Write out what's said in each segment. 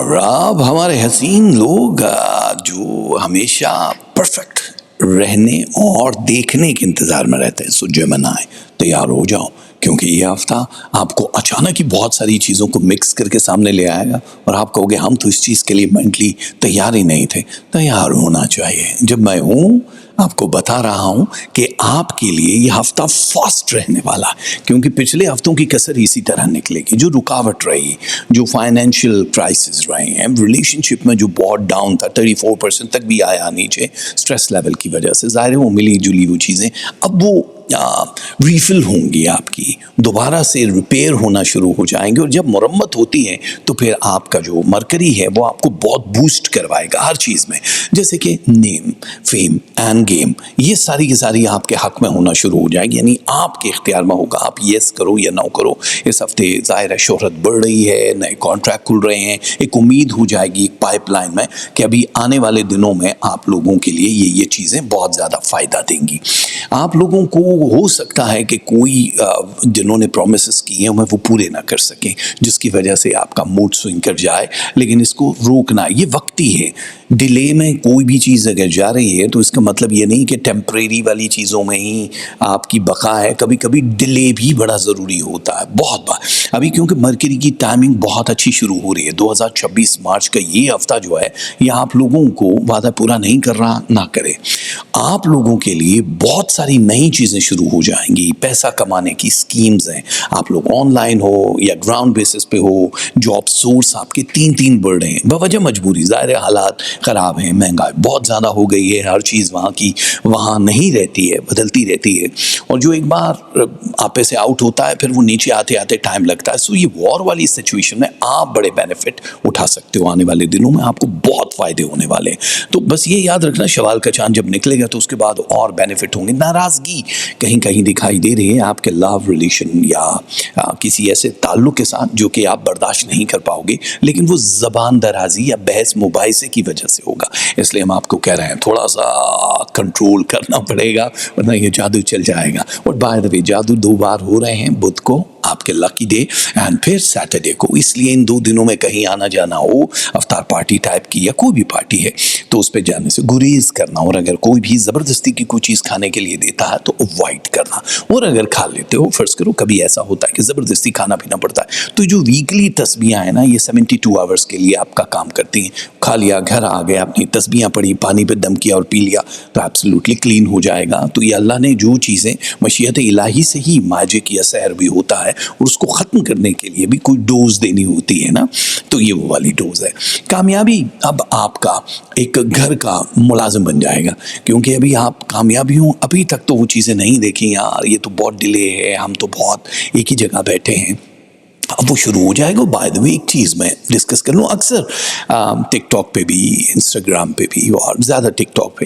اور اب ہمارے حسین لوگ جو ہمیشہ پرفیکٹ رہنے اور دیکھنے کے انتظار میں رہتے ہیں، سو جیمنائی تیار ہو جاؤ، کیونکہ یہ ہفتہ آپ کو اچانک ہی بہت ساری چیزوں کو مکس کر کے سامنے لے آئے گا اور آپ کہو گے ہم تو اس چیز کے لیے مینٹلی تیار ہی نہیں تھے۔ تیار ہونا چاہیے۔ جب میں ہوں آپ کو بتا رہا ہوں کہ آپ کے لیے یہ ہفتہ فاسٹ رہنے والا ہے، کیونکہ پچھلے ہفتوں کی کسر اسی طرح نکلے گی۔ جو رکاوٹ رہی، جو فائنینشیل کرائسس رہے ہیں، ریلیشن شپ میں جو بہت ڈاؤن تھا، 34% تک بھی آیا نیچے سٹریس لیول کی وجہ سے، ظاہر ہے وہ ملی جلی وہ چیزیں اب وہ ریفل ہوں گی، آپ کی دوبارہ سے ریپیئر ہونا شروع ہو جائیں گے، اور جب مرمت ہوتی ہے تو پھر آپ کا جو مرکری ہے وہ آپ کو بہت بوسٹ کروائے گا ہر چیز میں، جیسے کہ نیم، فیم اینڈ گیم، یہ ساری کی ساری آپ کے حق میں ہونا شروع ہو جائے گی، یعنی آپ کے اختیار میں ہوگا، آپ یس کرو یا نو کرو۔ اس ہفتے ظاہر ہے شہرت بڑھ رہی ہے، نئے کانٹریکٹ کھل رہے ہیں، ایک امید ہو جائے گی ایک پائپ لائن میں کہ ابھی آنے والے دنوں میں آپ لوگوں کے لیے یہ چیزیں بہت زیادہ فائدہ دیں گی۔ آپ لوگوں کو ہو سکتا ہے کہ کوئی جنہوں نے پرومسز کیے ہیں وہ پورے نہ کر سکیں، جس کی وجہ سے آپ کا موڈ سوئنگ کر جائے، لیکن اس کو روکنا یہ وقتی ہے۔ ڈیلے میں کوئی بھی چیز اگر جا رہی ہے تو اس کا مطلب یہ نہیں کہ ٹیمپریری والی چیزوں میں ہی آپ کی بقا ہے، کبھی کبھی ڈیلے بھی بڑا ضروری ہوتا ہے، بہت بار۔ ابھی کیونکہ مرکری کی ٹائمنگ بہت اچھی شروع ہو رہی ہے، 2026 مارچ کا یہ ہفتہ جو ہے یہ آپ لوگوں کو وعدہ پورا نہیں کر رہا، نہ کرے۔ آپ لوگوں کے لیے بہت ساری نئی چیزیں شروع ہو جائیں گی، پیسہ کمانے کی سکیمز ہیں، آپ لوگ آن لائن ہو یا گراؤنڈ بیسس پہ ہو، جاب سورس آپ کے تین بڑھ رہے ہیں بوجہ مجبوری، ظاہر حالات خراب ہیں، مہنگائی بہت زیادہ ہو گئی ہے، ہر چیز وہاں کی وہاں نہیں رہتی ہے، بدلتی رہتی ہے، اور جو ایک بار آپے سے آؤٹ ہوتا ہے پھر وہ نیچے آتے آتے ٹائم لگتا ہے۔ سو یہ وار والی سچویشن میں آپ بڑے بینیفٹ اٹھا سکتے ہو، آنے والے دنوں میں آپ کو بہت فائدے ہونے والے ہیں۔ تو بس یہ یاد رکھنا شوال کا چاند جب نکلے گا تو اس کے بعد اور بینیفٹ ہوں گے۔ ناراضگی کہیں کہیں دکھائی دے رہی ہے آپ کے لو ریلیشن یا کسی ایسے تعلق کے ساتھ جو کہ آپ برداشت نہیں کر پاؤ گے، لیکن وہ زبان درازی یا بحث مباحثے کی وجہ سے ہوگا، اس لیے ہم آپ کو کہہ رہے ہیں تھوڑا سا کنٹرول کرنا پڑے گا ورنہ یہ جادو چل جائے گا۔ اور بائی دا وے جادو 2 بار ہو رہے ہیں، بدھ کو آپ کے لکی ڈے اینڈ پھر سیٹرڈے کو، اس لیے ان 2 دنوں میں کہیں آنا جانا ہو، افطار پارٹی ٹائپ کی یا کوئی بھی پارٹی ہے تو اس پہ جانے سے گریز کرنا، اور اگر کوئی بھی زبردستی کی کوئی چیز کھانے کے لیے دیتا ہے تو اوائڈ کرنا، اور اگر کھا لیتے ہو فرض کرو کبھی ایسا ہوتا ہے کہ زبردستی کھانا پینا پڑتا ہے تو جو ویکلی تسبیحاں ہیں نا یہ 72 آورز کے لیے آپ کا کام کرتی ہیں، کھا لیا گھر آ گئے اپنی تسبیحاں پڑھی، پانی پہ دم کیا اور پی لیا تو ایبسلیوٹلی کلین ہو جائے گا۔ تو یہ اللہ نے جو چیزیں مشیت الہی سے ہی ماجک یا سحر بھی ہوتا ہے اور اس کو ختم کرنے کے لیے بھی کوئی ڈوز دینی ہوتی ہے نا، تو یہ وہ والی ڈوز ہے۔ کامیابی اب آپ کا ایک گھر کا ملازم بن جائے گا، کیونکہ ابھی آپ کامیابی ہوں ابھی تک تو وہ چیزیں نہیں دیکھی، یار یہ تو بہت ڈیلے ہے، ہم تو بہت ایک ہی جگہ بیٹھے ہیں، اب وہ شروع ہو جائے گا۔ بائی دا وے ایک چیز میں ڈسکس کر لوں، اکثر ٹک ٹاک پہ بھی، انسٹاگرام پہ بھی، اور زیادہ ٹک ٹاک پہ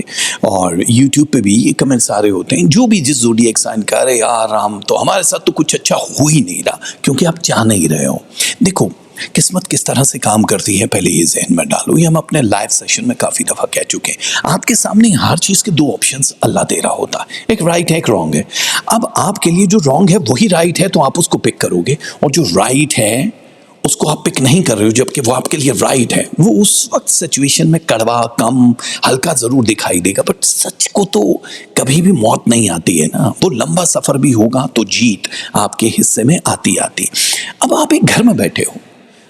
اور یوٹیوب پہ بھی یہ کمنٹ سارے ہوتے ہیں، جو بھی جس زوڈیک سائن کا رہے یار ہم تو ہمارے ساتھ تو کچھ اچھا ہو ہی نہیں رہا، کیونکہ آپ چاہ نہیں رہے ہو۔ دیکھو قسمت کس طرح سے کام کرتی ہے پہلے یہ ذہن میں ڈالو، یہ ہم اپنے لائیو سیشن میں کافی دفعہ کہہ چکے ہیں۔ آپ کے سامنے ہر چیز کے 2 آپشنز اللہ دے رہا ہوتا ہے، ایک رائٹ ہے ایک رانگ ہے۔ اب آپ کے لیے جو رانگ ہے وہی رائٹ ہے تو آپ اس کو پک کرو گے، اور جو رائٹ ہے اس کو آپ پک نہیں کر رہے ہو جبکہ وہ آپ کے لیے رائٹ ہے۔ وہ اس وقت سچویشن میں کڑوا کم ہلکا ضرور دکھائی دے گا، بٹ سچ کو تو کبھی بھی موت نہیں آتی ہے نا، وہ لمبا سفر بھی ہوگا تو جیت آپ کے حصے میں آتی۔ اب آپ ایک گھر میں بیٹھے ہو،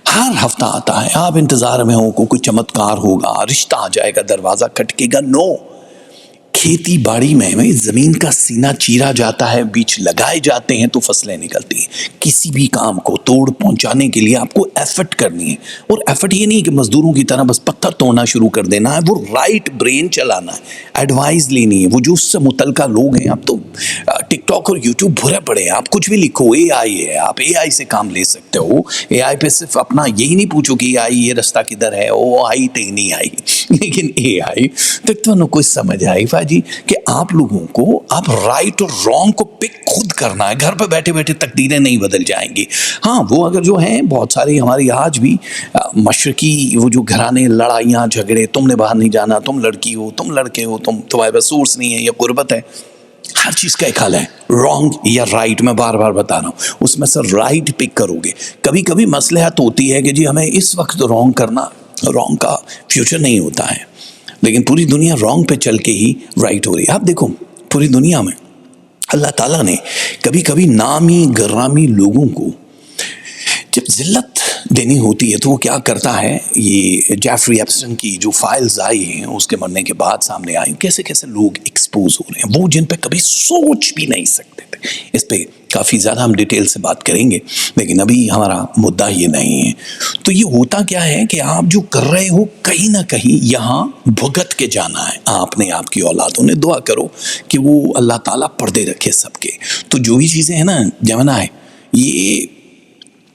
ہر ہفتہ آتا ہے، آپ انتظار میں ہو کوئی چمتکار ہوگا، رشتہ آ جائے گا، دروازہ کھٹکے گا، نو۔ کھیتی باڑی میں زمین کا سینہ چیرا جاتا ہے، بیج لگائے جاتے ہیں تو فصلیں نکلتی ہیں۔ کسی بھی کام کو توڑ پہنچانے کے لیے آپ کو ایفرٹ کرنی ہے، اور ایفرٹ یہ نہیں کہ مزدوروں کی طرح بس پتھر توڑنا شروع کر دینا ہے، وہ رائٹ برین چلانا ہے، ایڈوائز لینی ہے۔ وہ جو اس سے متعلقہ لوگ ہیں، اب تو ٹک ٹاک اور یوٹیوب بھرے پڑے ہیں، آپ کچھ بھی لکھو اے آئی ہے، آپ اے آئی سے کام لے سکتے ہو۔ اے آئی پہ صرف اپنا یہی نہیں پوچھو کہ اے آئی یہ رستہ کدھر ہے، او آئی تے نہیں آئی، لیکن اے آئی تک تو کوئی سمجھ آئی جی کہ آپ لوگوں کو آپ رائٹ اور رانگ کو پک خود کرنا ہے، گھر پہ بیٹھے بیٹھے تقدیریں نہیں بدل جائیں گی۔ ہاں وہ اگر جو ہیں بہت ساری ہماری آج بھی مشرقی وہ جو گھرانے لڑائیاں جھگڑے، تم نے باہر نہیں جانا، تم لڑکی ہو، تم لڑکے ہو، تمہارے پاس سورس نہیں ہے یا غربت ہے، ہر چیز کا ایک حل ہے، رانگ یا رائٹ۔ میں بار بار بتا رہا ہوں، اس میں سے رائٹ پک کرو گے۔ کبھی کبھی مصلحت ہوتی ہے کہ جی ہمیں اس وقت رانگ کرنا رانگ کا فیوچر نہیں ہوتا ہے، لیکن پوری دنیا رانگ پہ چل کے ہی رائٹ ہو رہی ہے۔ آپ دیکھو پوری دنیا میں اللہ تعالیٰ نے کبھی کبھی نامی گرامی لوگوں کو جب ذلت دینی ہوتی ہے تو وہ کیا کرتا ہے، یہ جیفری ایپسٹن کی جو فائلز آئی ہیں اس کے مرنے کے بعد سامنے آئی، کیسے کیسے لوگ ایکسپوز ہو رہے ہیں، وہ جن پہ کبھی سوچ بھی نہیں سکتے تھے۔ اس پہ کافی زیادہ ہم ڈیٹیل سے بات کریں گے، لیکن ابھی ہمارا مدعا یہ نہیں ہے۔ تو یہ ہوتا کیا ہے کہ آپ جو کر رہے ہو کہیں نہ کہیں یہاں بھگت کے جانا ہے۔ آپ نے، آپ کی اولادوں نے دعا کرو کہ وہ اللہ تعالیٰ پردے رکھے سب کے۔ تو جو بھی چیزیں ہیں نا جمنا ہے، یہ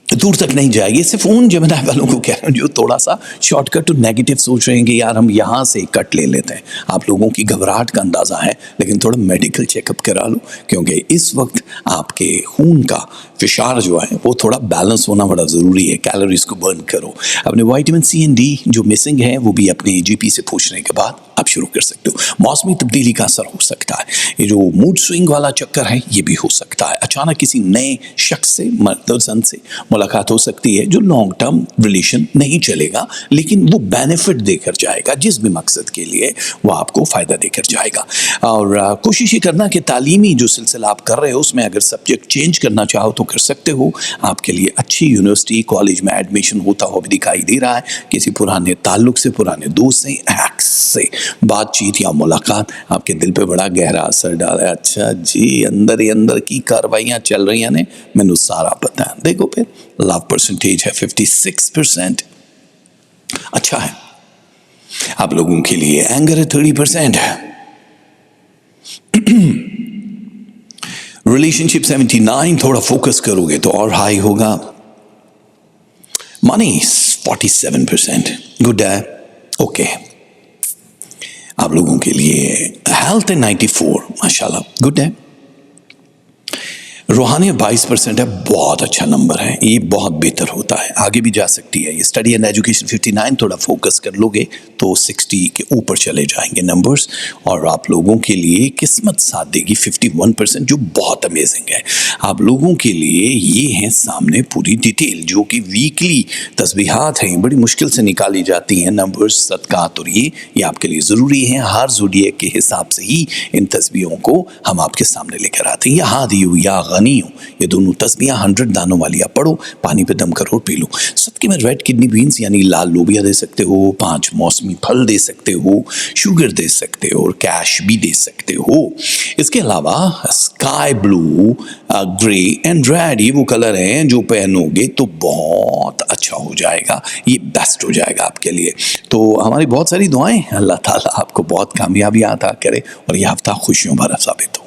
دور تک نہیں جائے گی۔ صرف ان جمنا والوں کو کہہ رہا ہوں جو تھوڑا سا شارٹ کٹ اور نیگیٹو سوچ رہے ہیں کہ یار ہم یہاں سے کٹ لے لیتے ہیں۔ آپ لوگوں کی گھبراہٹ کا اندازہ ہے، لیکن تھوڑا میڈیکل چیک اپ کرا لو، کیونکہ اس وقت آپ کے خون کا فشار جو ہے وہ تھوڑا بیلنس ہونا بڑا ضروری ہے۔ کیلوریز کو برن کرو، اپنے وائٹامن سی اینڈ ڈی جو مسنگ ہے وہ بھی اپنے جی پی سے پوچھنے کے بعد آپ شروع کر سکتے ہو۔ موسمی تبدیلی کا اثر ہو سکتا ہے، یہ جو موڈ سوئنگ والا چکر ہے یہ بھی ہو سکتا ہے۔ اچانک کسی نئے شخص سے، مرد و زن سے ملاقات ہو سکتی ہے جو لانگ ٹرم ریلیشن نہیں چلے گا، لیکن وہ بینیفٹ دے کر جائے گا، جس بھی مقصد کے لیے وہ آپ کو فائدہ دے کر جائے گا۔ اور کوشش یہ کرنا کہ تعلیمی جو سلسلہ آپ کر رہے ہو اس میں اگر سبجیکٹ چینج کرنا چاہو تو کر سکتے ہو۔ آپ کے لیے اچھی یونیورسٹی کالج میں ایڈمیشن ہوتا ہوا بھی دکھائی دے رہا ہے، کسی پرانے تعلق سے، پرانے دوست سے، ایکس سے بات چیت یا ملاقات آپ کے دل پہ بڑا گہرا اثر ڈالا ہے۔ اچھا جی، اندر ہی اندر کی کاروائیاں چل رہی ہیں نے، میں نے سارا پتہ ہے۔ دیکھو پھر لو پرسنٹیج ہے 56%، اچھا ہے۔ آپ لوگوں کے لیے اینگر ہے 30% ہے، ریلیشن شپ 79، تھوڑا فوکس کرو گے تو اور ہائی ہوگا۔ منی 47%، گڈ ہے، اوکے۔ آپ لوگوں کے لیے ہیلتھ 94، ماشاءاللہ گڈ ہے۔ روحانیت 22% ہے، بہت اچھا نمبر ہے، یہ بہت بہتر ہوتا ہے، آگے بھی جا سکتی ہے یہ۔ اسٹڈی اینڈ ایجوکیشن 59، تھوڑا فوکس کر لو گے تو 60 کے اوپر چلے جائیں گے نمبرز۔ اور آپ لوگوں کے لیے قسمت ساتھ دے گی 51%، جو بہت امیزنگ ہے۔ آپ لوگوں کے لیے یہ ہیں سامنے پوری ڈیٹیل جو کہ ویکلی تسبیحات ہیں، بڑی مشکل سے نکالی جاتی ہیں نمبرز، صدقات، اور یہ آپ کے لیے ضروری ہیں۔ ہر زوڈیک کے حساب سے ہی ان تسبیحوں کو ہم آپ کے سامنے لے کر آتے ہیں۔ یا ہادیو یا غنی ہوں، یہ دونوں تسبیحاں 100 دانوں والی آپ پڑھو، پانی پہ دم کرو اور پی لو۔ صدقے میں ریڈ کڈنی بینز یعنی لال لوبیا دے سکتے ہو، 5 موسمی پھل دے سکتے ہو، شوگر دے سکتے ہو اور کیش بھی دے سکتے ہو۔ اس کے علاوہ sky blue, grey and red, یہ وہ کلر ہیں جو پہنو گے تو بہت اچھا ہو جائے گا، یہ بیسٹ ہو جائے گا آپ کے لیے۔ تو ہماری بہت ساری دعائیں، اللہ تعالیٰ آپ کو بہت کامیابی عطا کرے اور یہ ہفتہ خوشیوں بھرا ثابت ہو۔